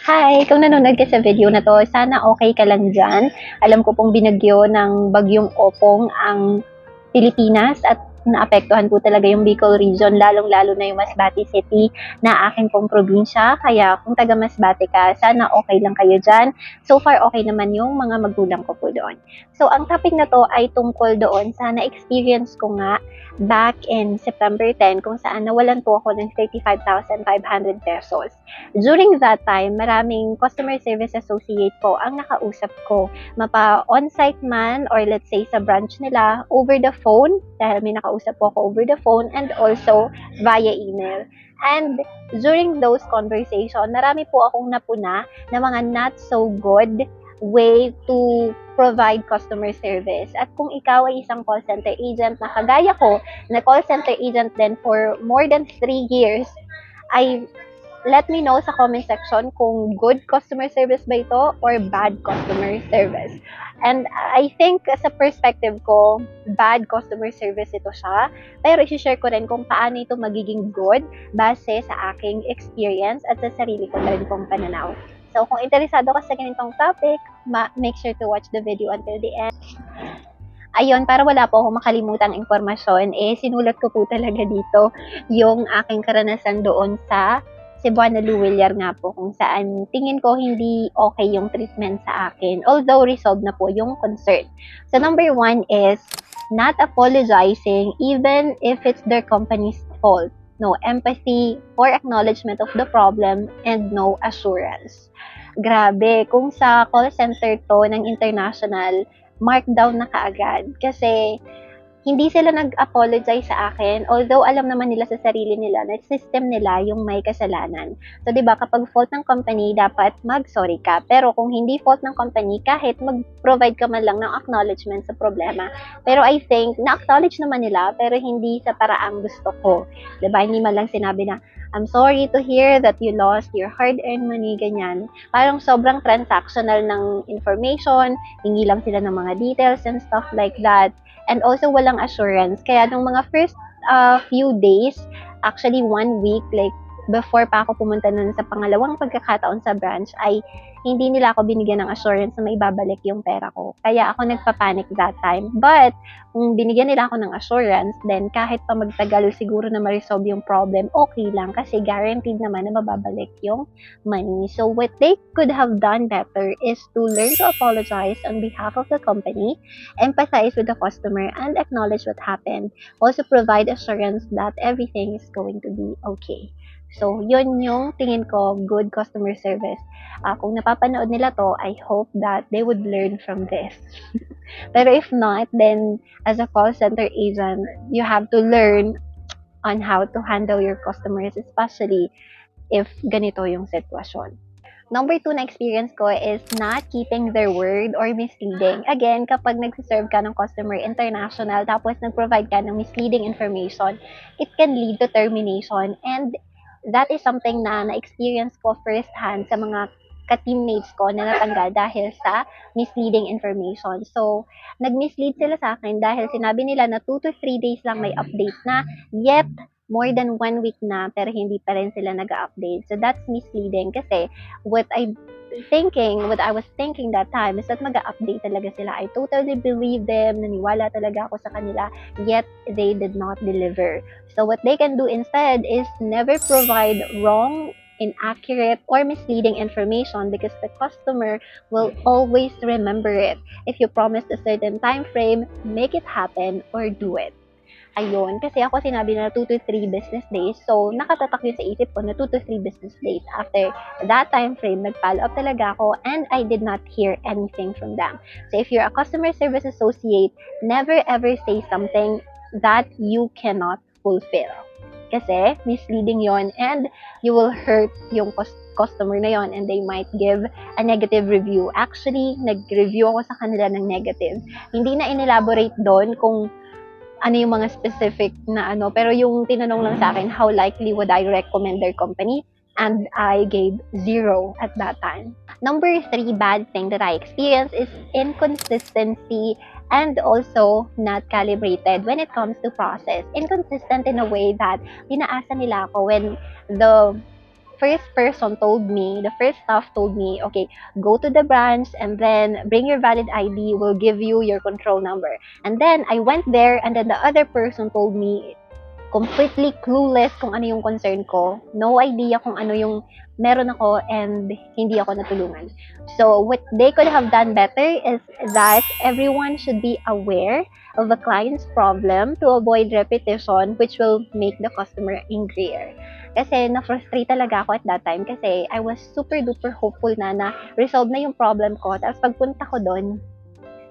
Hi! Kung nanonood ka sa video na 'to, sana okay ka lang diyan. Alam ko pong binagyo ng bagyong Opong ang Pilipinas at naapektuhan po talaga yung Bicol region, lalong-lalo na yung Masbate City na akin pong probinsya. Kaya kung taga Masbate ka, sana okay lang kayo diyan. So far, okay naman yung mga magulang ko po doon. So, ang topic na 'to ay tungkol doon sa na-experience ko nga back in September 10 kung saan nawalan po ako ng 35,500 pesos. During that time, maraming customer service associate po ang nakausap ko. Mapa-on-site man or let's say sa branch nila, over the phone, dahil may nakausap po ako over the phone, and also via email. And during those conversation, marami po akong napuna na mga not so good way to provide customer service. At kung ikaw ay isang call center agent na kagaya ko, na call center agent din for more than 3 years, ay let me know sa comment section kung good customer service ba ito or bad customer service. And I think sa perspective ko, bad customer service ito siya. Pero i-share ko rin kung paano ito magiging good base sa aking experience at sa sarili ko rin pong pananaw. So kung interesado ka sa ganitong topic, make sure to watch the video until the end. Ayun, para wala po akong makalimutang impormasyon, sinulat ko po talaga dito yung aking karanasan doon sa Cebuana Luwiliar nga po, kung saan tingin ko hindi okay yung treatment sa akin, although resolved na po yung concern. So number 1 is not apologizing even if it's their company's fault. No empathy or acknowledgement of the problem and no assurance. Grabe, kung sa call center to ng international, markdown na kaagad. Kasi hindi sila nag-apologize sa akin, although alam naman nila sa sarili nila na system nila yung may kasalanan. So, di ba, kapag fault ng company, dapat mag-sorry ka. Pero kung hindi fault ng company, kahit mag-provide ka man lang ng acknowledgement sa problema. Pero I think, na-acknowledge naman nila, pero hindi sa paraang gusto ko. Di ba, hindi man lang sinabi na, I'm sorry to hear that you lost your hard-earned money, ganyan. Parang sobrang transactional ng information, hingi lang sila ng mga details and stuff like that. And also walang assurance. Kaya nung mga first few days, actually 1 week, like before pa ako pumunta nun sa pangalawang pagkakataon sa branch, ay hindi nila ako binigyan ng assurance na maibabalik yung pera ko. Kaya ako nagpapanik that time. But kung binigyan nila ako ng assurance, then kahit pa magtagal siguro na ma-resolve yung problem, okay lang kasi guaranteed naman na mababalik yung money. So what they could have done better is to learn to apologize on behalf of the company, empathize with the customer, and acknowledge what happened. Also provide assurance that everything is going to be okay. So, yun yung tingin ko good customer service. Kung napapanood nila to, I hope that they would learn from this. Pero if not, then as a call center agent, you have to learn on how to handle your customers, especially if ganito yung sitwasyon. Number 2 na experience ko is not keeping their word or misleading. Again, kapag nagsiserve ka ng customer international tapos nag-provide ka ng misleading information, it can lead to termination, and that is something na na-experience ko firsthand sa mga ka-teammates ko na natanggal dahil sa misleading information. So, nag-mislead sila sa akin dahil sinabi nila na 2 to 3 days lang may update na, yet more than 1 week na pero hindi pa rin sila nag-update. So, that's misleading kasi what I was thinking that time is that mag-update talaga sila. I totally believe them, naniwala talaga ako sa kanila, yet they did not deliver. So what they can do instead is never provide wrong, inaccurate, or misleading information because the customer will always remember it. If you promised a certain time frame, make it happen or do it. Ayun, kasi ako sinabi na 2 to 3 business days. So, nakatatak yun sa isip ko na 2 to 3 business days. After that time frame, nag-follow up talaga ako and I did not hear anything from them. So, if you're a customer service associate, never ever say something that you cannot fulfill. Kasi, misleading yon and you will hurt yung customer na yon and they might give a negative review. Actually, nag-review ako sa kanila ng negative. Hindi na in-elaborate doon kung ano yung mga specific na ano, pero yung tinanong lang sa akin, how likely would I recommend their company? And I gave 0 at that time. Number 3 bad thing that I experienced is inconsistency and also not calibrated when it comes to process. Inconsistent in a way that inaasa nila ako when the first person told me, the first staff told me, okay, go to the branch and then bring your valid ID, we'll give you your control number. And then I went there and then the other person told me, completely clueless kung ano yung concern ko. No idea kung ano yung meron ako and hindi ako natulungan. So, what they could have done better is that everyone should be aware of the client's problem to avoid repetition which will make the customer angrier. Kasi na-frustrate talaga ako at that time kasi I was super duper hopeful na resolve na yung problem ko. Tapos pagpunta ko doon,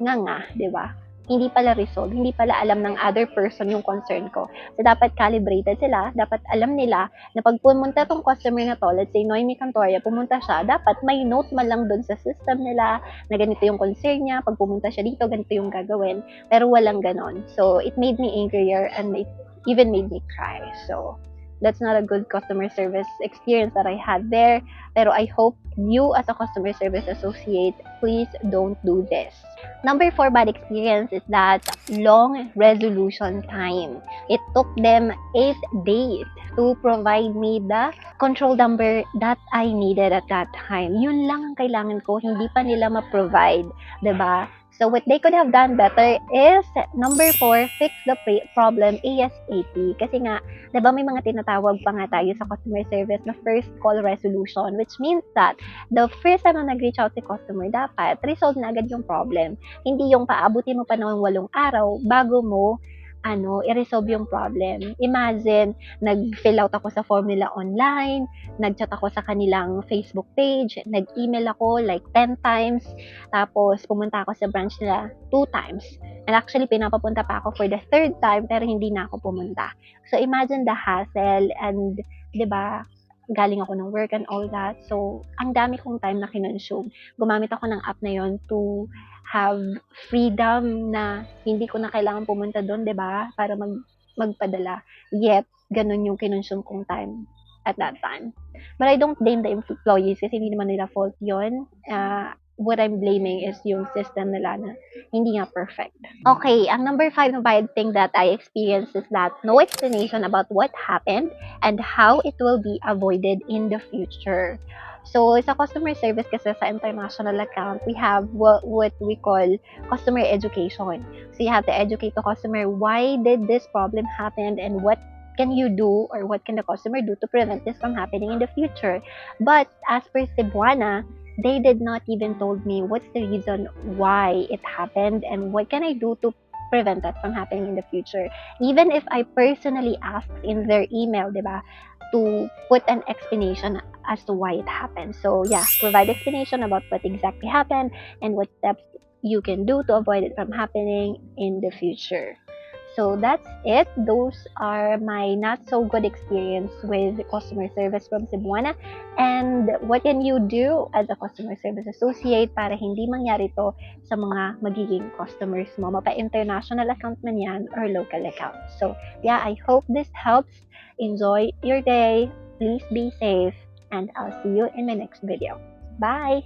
nga, di ba? Hindi pala resolve, hindi pala alam ng other person yung concern ko. So, dapat calibrated sila, dapat alam nila na pag pumunta tong customer na to, let's say Noemi Cantoria, pumunta siya, dapat may note man lang dun sa system nila na ganito yung concern niya, pag pumunta siya dito, ganito yung gagawin. Pero walang ganon. So, it made me angrier and it even made me cry. So, that's not a good customer service experience that I had there. Pero I hope you as a customer service associate, please don't do this. Number 4 bad experience is that long resolution time. It took them 8 days to provide me the control number that I needed at that time. Yun lang ang kailangan ko, hindi pa nila ma-provide, 'di ba? So what they could have done better is number 4, fix the problem ASAP. Kasi nga, 'di ba may mga tinatawag pa nga tayo sa customer service na first call resolution, which means that the first time na nag-reach out si customer, dapat resolve na agad yung problem. Hindi yung paabutin mo pa ng 8 araw bago mo i-resolve yung problem. Imagine, nag-fill out ako sa form nila online, nag-chat ako sa kanilang Facebook page, nag-email ako like 10 times, tapos pumunta ako sa branch nila 2 times. And actually, pinapapunta pa ako for the 3rd time, pero hindi na ako pumunta. So, imagine the hassle and, 'di ba, galing ako ng work and all that. So, ang dami kong time na kinonsume. Gumamit ako ng app na yon to have freedom na hindi ko na kailangan pumunta doon, 'di ba? Para magpadala. Yet, ganun yung kinonsume kong time at that time. But I don't blame the employees kasi hindi naman nila fault 'yon. What I'm blaming is yung system nila na hindi nga perfect. Okay, ang number 5 na bad thing that I experienced is that no explanation about what happened and how it will be avoided in the future. So, sa customer service kasi sa international account, we have what we call customer education. So, you have to educate the customer, why did this problem happen and what can you do or what can the customer do to prevent this from happening in the future. But as per Cebuana, they did not even told me what's the reason why it happened and what can I do to prevent that from happening in the future. Even if I personally asked in their email, diba, to put an explanation as to why it happened. So yeah, provide explanation about what exactly happened and what steps you can do to avoid it from happening in the future. So that's it. Those are my not so good experience with customer service from Cebuana. And what can you do as a customer service associate para hindi mangyari to sa mga magiging customers mo, mapa-international account man yan or local account. So yeah, I hope this helps. Enjoy your day. Please be safe. And I'll see you in my next video. Bye!